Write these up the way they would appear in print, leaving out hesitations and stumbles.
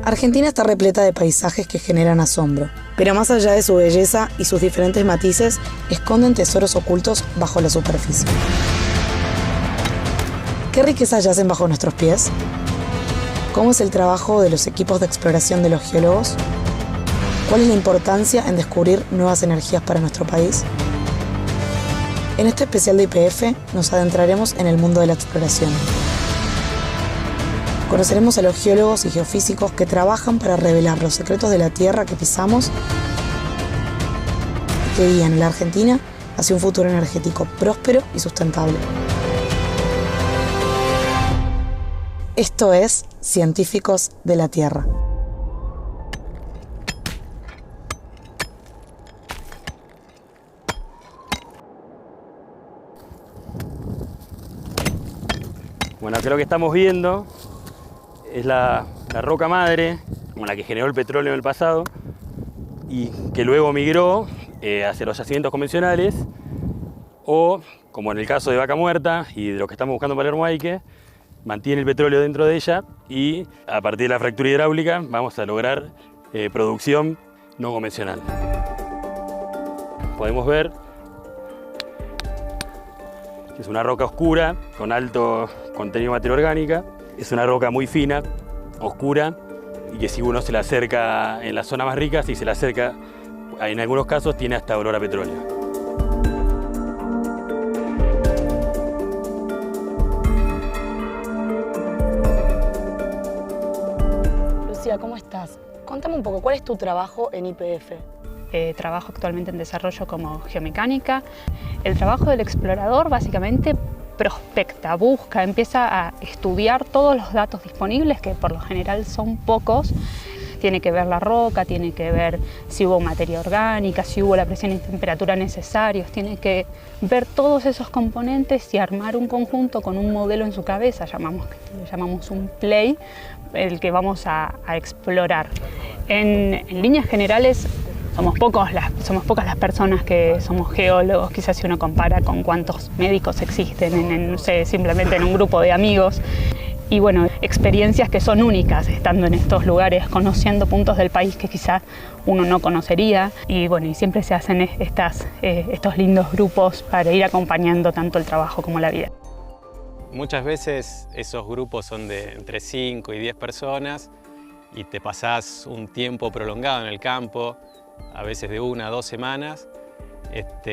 Argentina está repleta de paisajes que generan asombro, pero más allá de su belleza y sus diferentes matices, esconden tesoros ocultos bajo la superficie. ¿Qué riquezas yacen bajo nuestros pies? ¿Cómo es el trabajo de los equipos de exploración de los geólogos? ¿Cuál es la importancia en descubrir nuevas energías para nuestro país? En este especial de YPF nos adentraremos en el mundo de la exploración. Conoceremos a los geólogos y geofísicos que trabajan para revelar los secretos de la tierra que pisamos y que guían a la Argentina hacia un futuro energético próspero y sustentable. Esto es Científicos de la Tierra. Bueno, acá lo que estamos viendo es la roca madre, como la que generó el petróleo en el pasado, y que luego migró hacia los yacimientos convencionales, o, como en el caso de Vaca Muerta y de lo que estamos buscando en Palermo Aike, mantiene el petróleo dentro de ella y a partir de la fractura hidráulica vamos a lograr producción no convencional. Podemos ver que es una roca oscura con alto contenido de materia orgánica. Es una roca muy fina, oscura, y que si uno se la acerca en la zona más rica, si se la acerca, en algunos casos tiene hasta olor a petróleo. Lucía, ¿cómo estás? Contame un poco, ¿cuál es tu trabajo en YPF? Trabajo actualmente en desarrollo como geomecánica. El trabajo del explorador básicamente prospecta, busca, empieza a estudiar todos los datos disponibles, que por lo general son pocos. Tiene que ver la roca, tiene que ver si hubo materia orgánica, si hubo la presión y temperatura necesarios, tiene que ver todos esos componentes y armar un conjunto con un modelo en su cabeza, le llamamos un play, el que vamos a explorar. En líneas generales, somos pocas las personas que somos geólogos, quizás si uno compara con cuántos médicos existen, no sé, simplemente en un grupo de amigos. Y bueno, experiencias que son únicas estando en estos lugares, conociendo puntos del país que quizás uno no conocería. Y bueno, y siempre se hacen estos lindos grupos para ir acompañando tanto el trabajo como la vida. Muchas veces esos grupos son de entre 5 y 10 personas y te pasás un tiempo prolongado en el campo, a veces de 1 a 2 semanas,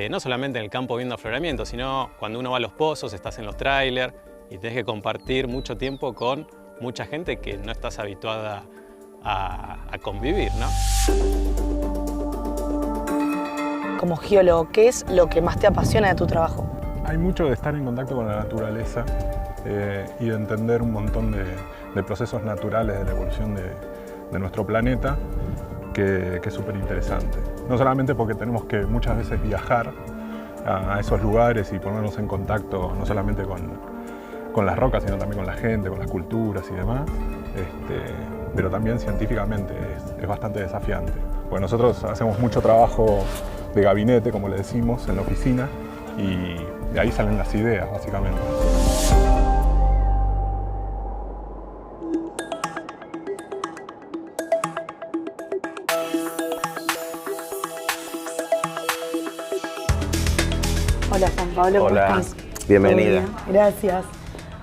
no solamente en el campo viendo afloramiento, sino cuando uno va a los pozos, estás en los trailers y tenés que compartir mucho tiempo con mucha gente que no estás habituada a convivir, ¿no? Como geólogo, ¿qué es lo que más te apasiona de tu trabajo? Hay mucho de estar en contacto con la naturaleza y de entender un montón de procesos naturales de la evolución de nuestro planeta, que es súper interesante. No solamente porque tenemos que muchas veces viajar a esos lugares y ponernos en contacto no solamente con las rocas, sino también con la gente, con las culturas y demás, pero también científicamente es bastante desafiante. Porque nosotros hacemos mucho trabajo de gabinete, como le decimos, en la oficina, y de ahí salen las ideas, básicamente. Hola Juan Pablo, ¿cómo Hola, estás? bienvenida. Gracias.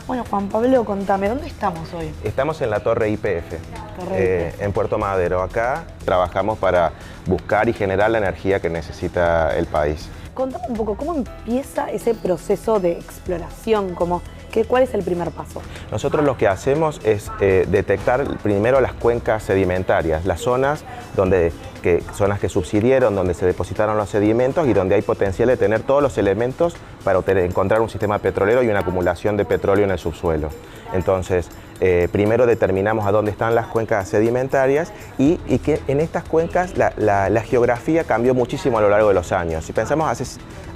Bueno, Juan Pablo, contame, ¿dónde estamos hoy? Estamos en la Torre YPF, YPF. en Puerto Madero. Acá trabajamos para buscar y generar la energía que necesita el país. Contame un poco, ¿cómo empieza ese proceso de exploración? ¿Cuál es el primer paso? Nosotros lo que hacemos es detectar primero las cuencas sedimentarias, las zonas zonas que subsidieron, donde se depositaron los sedimentos y donde hay potencial de tener todos los elementos para encontrar un sistema petrolero y una acumulación de petróleo en el subsuelo. Entonces, primero determinamos a dónde están las cuencas sedimentarias y que en estas cuencas la geografía cambió muchísimo a lo largo de los años. Si pensamos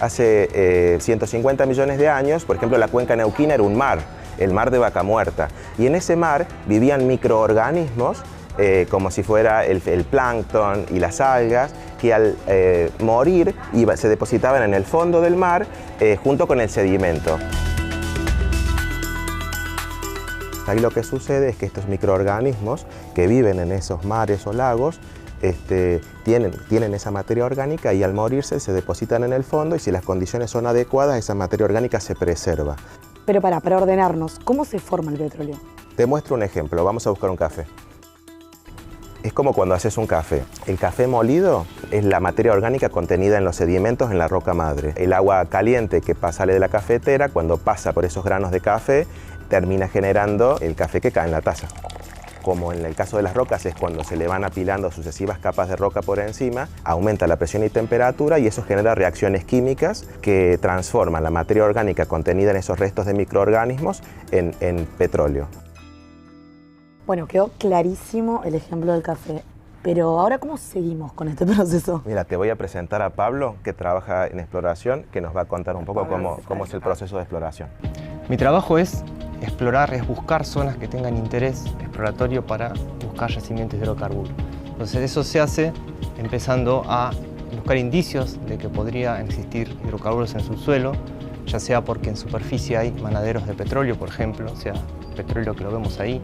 hace 150 millones de años, por ejemplo, la cuenca neuquina era un mar, el mar de Vaca Muerta, y en ese mar vivían microorganismos como si fuera el plancton y las algas, que al morir se depositaban en el fondo del mar junto con el sedimento. Ahí lo que sucede es que estos microorganismos que viven en esos mares o lagos tienen esa materia orgánica y al morirse se depositan en el fondo y si las condiciones son adecuadas, esa materia orgánica se preserva. Pero para ordenarnos, ¿cómo se forma el petróleo? Te muestro un ejemplo, vamos a buscar un café. Es como cuando haces un café. El café molido es la materia orgánica contenida en los sedimentos en la roca madre. El agua caliente que sale de la cafetera, cuando pasa por esos granos de café, termina generando el café que cae en la taza. Como en el caso de las rocas es cuando se le van apilando sucesivas capas de roca por encima, aumenta la presión y temperatura y eso genera reacciones químicas que transforman la materia orgánica contenida en esos restos de microorganismos en petróleo. Bueno, quedó clarísimo el ejemplo del café, pero ahora ¿cómo seguimos con este proceso? Mira, te voy a presentar a Pablo, que trabaja en exploración, que nos va a contar un poco cómo es el proceso de exploración. Mi trabajo es explorar, es buscar zonas que tengan interés exploratorio para buscar yacimientos de hidrocarburos. Entonces eso se hace empezando a buscar indicios de que podría existir hidrocarburos en el subsuelo, ya sea porque en superficie hay manaderos de petróleo, por ejemplo, o sea, petróleo que lo vemos ahí,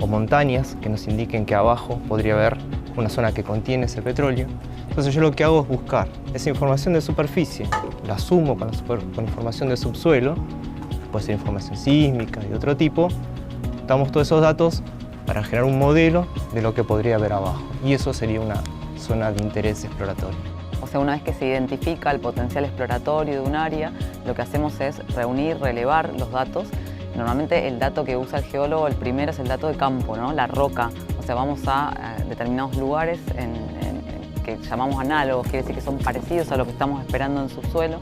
o montañas que nos indiquen que abajo podría haber una zona que contiene ese petróleo. Entonces yo lo que hago es buscar esa información de superficie, la sumo con información de subsuelo, puede ser información sísmica y de otro tipo, damos todos esos datos para generar un modelo de lo que podría haber abajo. Y eso sería una zona de interés exploratorio. O sea, una vez que se identifica el potencial exploratorio de un área, lo que hacemos es reunir, relevar los datos. Normalmente el dato que usa el geólogo, el primero es el dato de campo, ¿no? La roca. O sea, vamos a determinados lugares que llamamos análogos, quiere decir que son parecidos a lo que estamos esperando en subsuelo.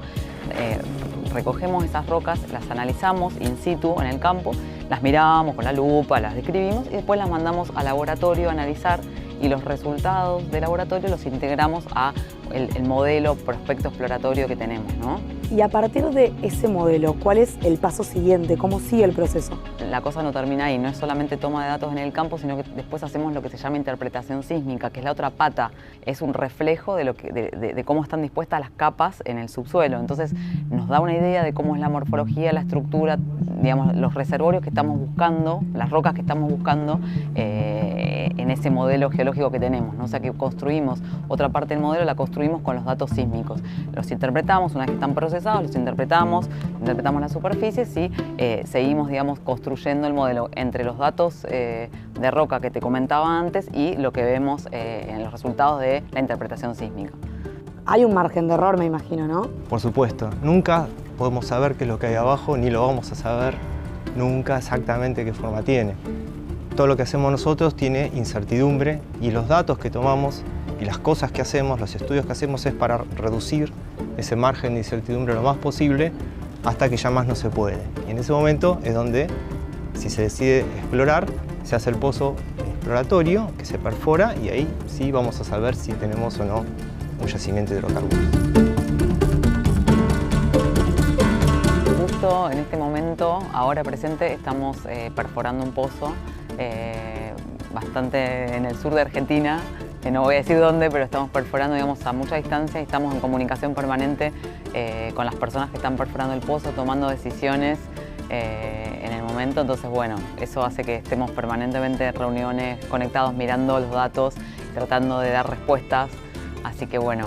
Recogemos esas rocas, las analizamos in situ en el campo, las miramos con la lupa, las describimos y después las mandamos al laboratorio a analizar y los resultados del laboratorio los integramos a el modelo prospecto exploratorio que tenemos, ¿no? Y a partir de ese modelo, ¿cuál es el paso siguiente? ¿Cómo sigue el proceso? La cosa no termina ahí, no es solamente toma de datos en el campo, sino que después hacemos lo que se llama interpretación sísmica, que es la otra pata, es un reflejo de cómo están dispuestas las capas en el subsuelo. Entonces nos da una idea de cómo es la morfología, la estructura, digamos, los reservorios que estamos buscando, las rocas que estamos buscando en ese modelo geológico que tenemos, ¿no? O sea que construimos otra parte del modelo, la construimos con los datos sísmicos. Los interpretamos, una vez que están procesados, los interpretamos la superficie y seguimos, digamos, construyendo el modelo entre los datos de roca que te comentaba antes y lo que vemos en los resultados de la interpretación sísmica. Hay un margen de error, me imagino, ¿no? Por supuesto, nunca podemos saber qué es lo que hay abajo, ni lo vamos a saber nunca exactamente qué forma tiene. Todo lo que hacemos nosotros tiene incertidumbre y los datos que tomamos y las cosas que hacemos, los estudios que hacemos es para reducir ese margen de incertidumbre lo más posible hasta que ya más no se puede. Y en ese momento es donde, si se decide explorar, se hace el pozo exploratorio que se perfora y ahí sí vamos a saber si tenemos o no un yacimiento de hidrocarburos. Justo en este momento, ahora presente, estamos perforando un pozo bastante en el sur de Argentina, no voy a decir dónde, pero estamos perforando, digamos, a mucha distancia y estamos en comunicación permanente con las personas que están perforando el pozo, tomando decisiones en el momento. Entonces, bueno, eso hace que estemos permanentemente en reuniones, conectados, mirando los datos, tratando de dar respuestas. Así que bueno,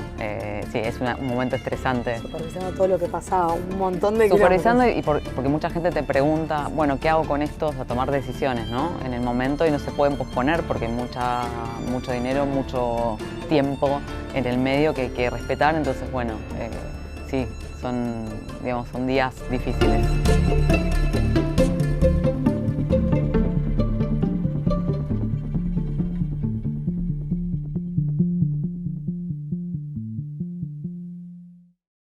sí, es un momento estresante. Supervisando todo lo que pasa, un montón de Supervisando porque mucha gente te pregunta, bueno, ¿qué hago con esto? O sea, tomar decisiones, ¿no? En el momento y no se pueden posponer porque hay mucho dinero, mucho tiempo en el medio que hay que respetar. Entonces, bueno, sí, son días difíciles.